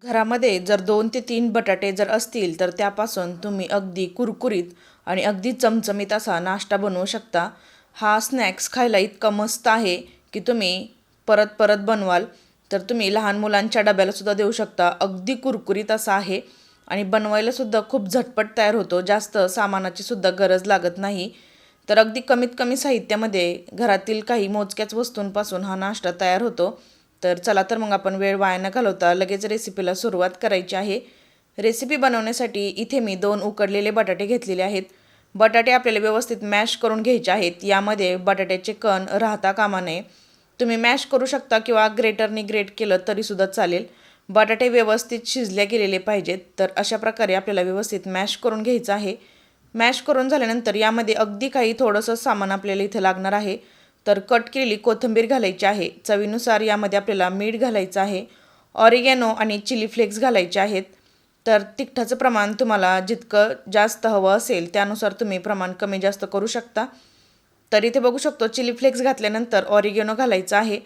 घरामध्ये जर 2 ते 3 बटाटे जर असतील तर त्यापासून तुम्ही अगदी कुरकुरीत आणि अगदी चमचमीत असा नाश्ता बनवू शकता. हा स्नॅक्स खायला इतका मस्त आहे की तुम्ही परत परत बनवाल. तर तुम्ही लहान मुलांच्या डब्याला सुद्धा देऊ शकता. अगदी कुरकुरीत असा आहे आणि बनवायला सुद्धा खूप झटपट तयार होतो. जास्त सामानाची सुद्धा गरज लागत नाही. तर अगदी कमीत कमी साहित्यामध्ये घरातील काही मोजक्याच वस्तूंपासून हा नाश्ता तयार होतो. तर चला तर मग आपण वेळ वाया न घालवता लगेच रेसिपीला सुरुवात करायची आहे. रेसिपी बनवण्यासाठी इथे मी 2 उकडलेले बटाटे घेतलेले आहेत. बटाटे आपल्याला व्यवस्थित मॅश करून घ्यायचे आहेत. यामध्ये बटाट्याचे कण राहता कामा नये. तुम्ही मॅश करू शकता किंवा ग्रेटरने ग्रेट केलं तरीसुद्धा चालेल. बटाटे व्यवस्थित शिजले गेलेले पाहिजेत. तर अशा प्रकारे आपल्याला व्यवस्थित मॅश करून घ्यायचं आहे. मॅश करून झाल्यानंतर यामध्ये अगदी काही थोडंसं सामान आपल्याला इथे लागणार आहे. तर कट केलेली कोथिंबीर घालायची आहे. चवीनुसार यामध्ये आपल्याला मीठ घालायचं आहे. ऑरिगॅनो आणि चिली फ्लेक्स घालायचे आहेत. तर तिखटाचं प्रमाण तुम्हाला जितकं जास्त हवं असेल त्यानुसार तुम्ही प्रमाण कमी जास्त करू शकता. तर इथे बघू शकतो चिली फ्लेक्स घातल्यानंतर ऑरिगॅनो घालायचं आहे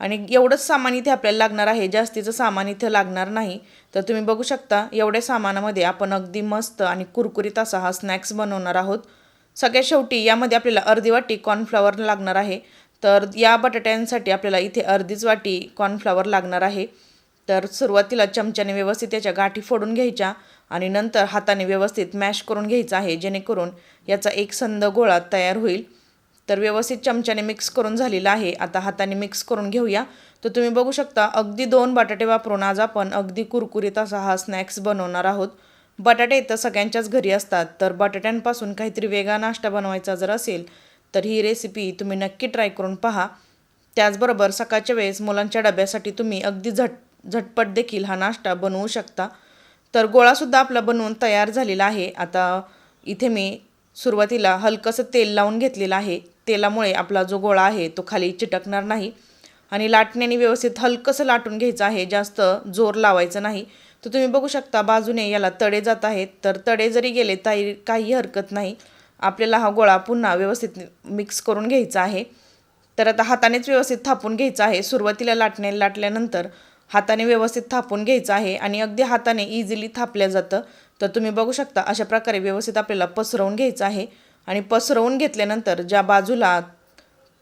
आणि एवढंच सामान इथे आपल्याला लागणार आहे. जास्तीचं सामान इथे लागणार नाही. तर तुम्ही बघू शकता एवढ्या सामानामध्ये आपण अगदी मस्त आणि कुरकुरीत असा हा स्नॅक्स बनवणार आहोत. सगळ्यात शेवटी यामध्ये आपल्याला अर्धी वाटी कॉर्नफ्लॉवर लागणार आहे. तर या बटाट्यांसाठी आपल्याला इथे अर्धीच वाटी कॉर्नफ्लॉवर लागणार आहे. तर सुरुवातीला चमच्याने व्यवस्थित याच्या गाठी फोडून घ्यायच्या आणि नंतर हाताने व्यवस्थित मॅश करून घ्यायचा आहे जेणेकरून याचा एकसंध गोळा तयार होईल. तर व्यवस्थित चमच्याने मिक्स करून झालेला आहे. आता हाताने मिक्स करून घेऊया. तर तुम्ही बघू शकता अगदी 2 बटाटे वापरून आज आपण अगदी कुरकुरीत असा हा स्नॅक्स बनवणार आहोत. बटाटे तर सगळ्यांच्याच घरी असतात. तर बटाट्यांपासून काहीतरी वेगळा नाश्ता बनवायचा जर असेल तर ही रेसिपी तुम्ही नक्की ट्राय करून पहा. त्याचबरोबर सकाळच्या वेळेस मुलांच्या डब्यासाठी तुम्ही अगदी झटपट देखील हा नाश्ता बनवू शकता. तर गोळासुद्धा आपला बनवून तयार झालेला आहे. आता इथे मी सुरुवातीला हलकंसं तेल लावून घेतलेलं आहे. तेलामुळे आपला जो गोळा आहे तो खाली चिटकणार नाही आणि लाटण्याने व्यवस्थित हलकंसं लाटून घ्यायचं आहे. जास्त जोर लावायचं नाही. तर तुम्ही बघू शकता बाजूने याला तडे जात आहेत. तर तडे जरी गेले तरी काही हरकत नाही. आपल्याला हा गोळा पुन्हा व्यवस्थित मिक्स करून घ्यायचा आहे. तर आता हातानेच व्यवस्थित थापून घ्यायचं आहे. सुरुवातीला लाटल्यानंतर हाताने व्यवस्थित थापून घ्यायचं आहे आणि अगदी हाताने इझिली थापल्या जातं. तर तुम्ही बघू शकता अशा प्रकारे व्यवस्थित आपल्याला पसरवून घ्यायचं आहे आणि पसरवून घेतल्यानंतर ज्या बाजूला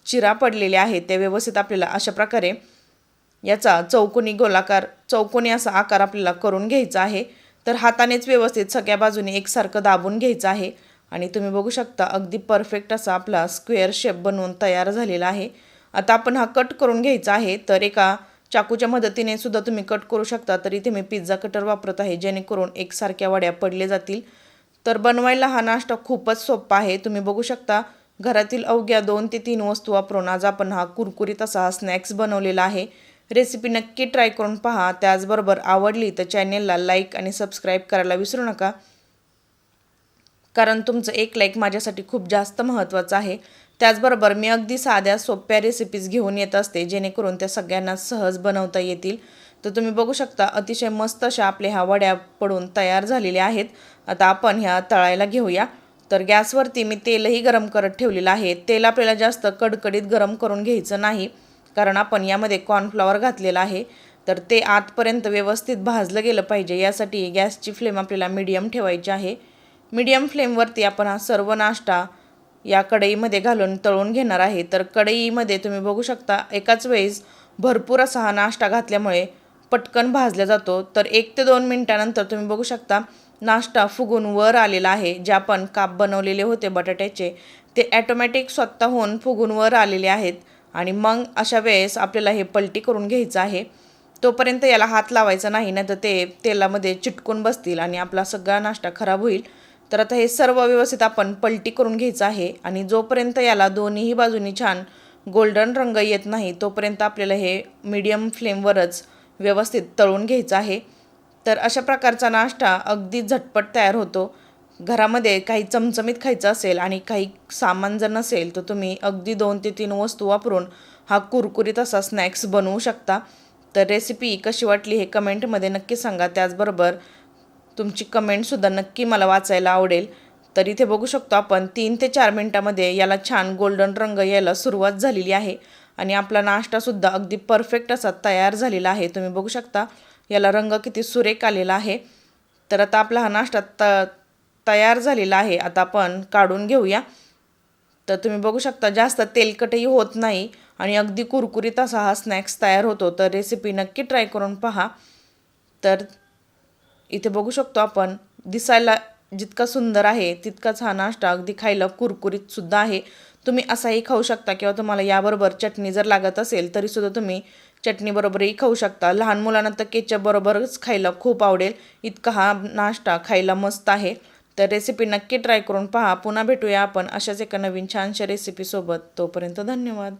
चिरा पडलेल्या आहेत त्या व्यवस्थित आपल्याला अशा प्रकारे याचा चौकोनी असा आकार आपल्याला करून घ्यायचा आहे. तर हातानेच व्यवस्थित सगळ्या बाजूने एकसारखं दाबून घ्यायचं आहे आणि तुम्ही बघू शकता अगदी परफेक्ट असा आपला स्क्वेअर शेप बनवून तयार झालेला आहे. आता आपण हा कट करून घ्यायचा आहे. तर एका चाकूच्या मदतीने सुद्धा तुम्ही कट करू शकता. तर इथे मी पिझ्झा कटर वापरत आहे जेणेकरून एकसारख्या वड्या पडल्या जातील. तर बनवायला हा नाश्ता खूपच सोपा आहे. तुम्ही बघू शकता घरातील अवघ्या 2 ते 3 वस्तू वापरून आज आपण हा कुरकुरीत असा हा स्नॅक्स बनवलेला आहे. रेसिपी नक्की ट्राय करून पहा. त्याचबरोबर आवडली तर चॅनेलला लाईक आणि सबस्क्राईब करायला विसरू नका. कारण तुमचं एक लाईक माझ्यासाठी खूप जास्त महत्त्वाचं आहे. त्याचबरोबर मी अगदी साध्या सोप्या रेसिपीज घेऊन येत असते जेणेकरून त्या सगळ्यांना सहज बनवता येतील. तर तुम्ही बघू शकता अतिशय मस्त अशा आपल्या ह्या वड्या पडून तयार झालेल्या आहेत. आता आपण ह्या तळायला घेऊया. तर गॅसवरती मी तेलही गरम करत ठेवलेलं आहे. तेल आपल्याला जास्त कडकडीत गरम करून घ्यायचं नाही कारण आपण यामध्ये कॉर्नफ्लॉवर घातलेला आहे. तर ते आतपर्यंत व्यवस्थित भाजलं गेलं पाहिजे. यासाठी गॅसची फ्लेम आपल्याला मीडियम ठेवायची आहे. मीडियम फ्लेमवरती आपण हा सर्व नाश्ता या कढईमध्ये घालून तळून घेणार आहे. तर कढईमध्ये तुम्ही बघू शकता एकाच वेळेस भरपूर असा हा नाश्ता घातल्यामुळे पटकन भाजला जातो. तर 1 ते 2 मिनिटानंतर तुम्ही बघू शकता नाश्ता फुगून वर आलेला आहे. जे आपण काप बनवलेले होते बटाट्याचे ते ॲटोमॅटिक स्वतःहून फुगून वर आलेले आहेत आणि मग अशा वेळेस आपल्याला हे पलटी करून घ्यायचं आहे. तोपर्यंत याला हात लावायचा नाही, नाहीतर ते तेलामध्ये चिटकून बसतील आणि आपला सगळा नाश्ता खराब होईल. तर आता हे सर्व व्यवस्थित आपण पलटी करून घ्यायचं आहे आणि जोपर्यंत याला दोन्हीही बाजूनी छान गोल्डन रंग येत नाही तोपर्यंत आपल्याला हे मीडियम फ्लेमवरच व्यवस्थित तळून घ्यायचं आहे. तर अशा प्रकारचा नाश्ता अगदी झटपट तयार होतो. घरामध्ये काही चमचमीत खायचं असेल आणि काही सामान जर नसेल तर तुम्ही अगदी 2 ते 3 वस्तू वापरून हा कुरकुरीत असा स्नॅक्स बनवू शकता. तर रेसिपी कशी वाटली हे कमेंटमध्ये नक्की सांगा. त्याचबरोबर तुमची कमेंटसुद्धा नक्की मला वाचायला आवडेल. तर इथे बघू शकतो आपण 3 ते 4 मिनटामध्ये याला छान गोल्डन रंग यायला सुरुवात झालेली आहे आणि आपला नाश्तासुद्धा अगदी परफेक्ट असा तयार झालेला आहे. तुम्ही बघू शकता याला रंग किती सुरेख आलेला आहे. तर आता आपला हा नाश्ता तयार झालेला आहे. आता आपण काढून घेऊया. तर तुम्ही बघू शकता जास्त तेलकटही होत नाही आणि अगदी कुरकुरीत असा हा स्नॅक्स तयार होतो. तर रेसिपी नक्की ट्राय करून पहा. तर इथे बघू शकतो आपण दिसायला जितका सुंदर आहे तितकाच हा नाश्ता अगदी खायला कुरकुरीत सुद्धा आहे. तुम्ही असाही खाऊ शकता किंवा तुम्हाला याबरोबर चटणी जर लागत असेल तरीसुद्धा तुम्ही चटणीबरोबरही खाऊ शकता. लहान मुलांना तर केचप बरोबरच खायला खूप आवडेल इतका हा नाश्ता खायला मस्त आहे. तर रेसिपी नक्की ट्राय करून पहा. पुन्हा भेटूया आपण अशाच एका नवीन छानशा रेसिपीसोबत. तोपर्यंत धन्यवाद.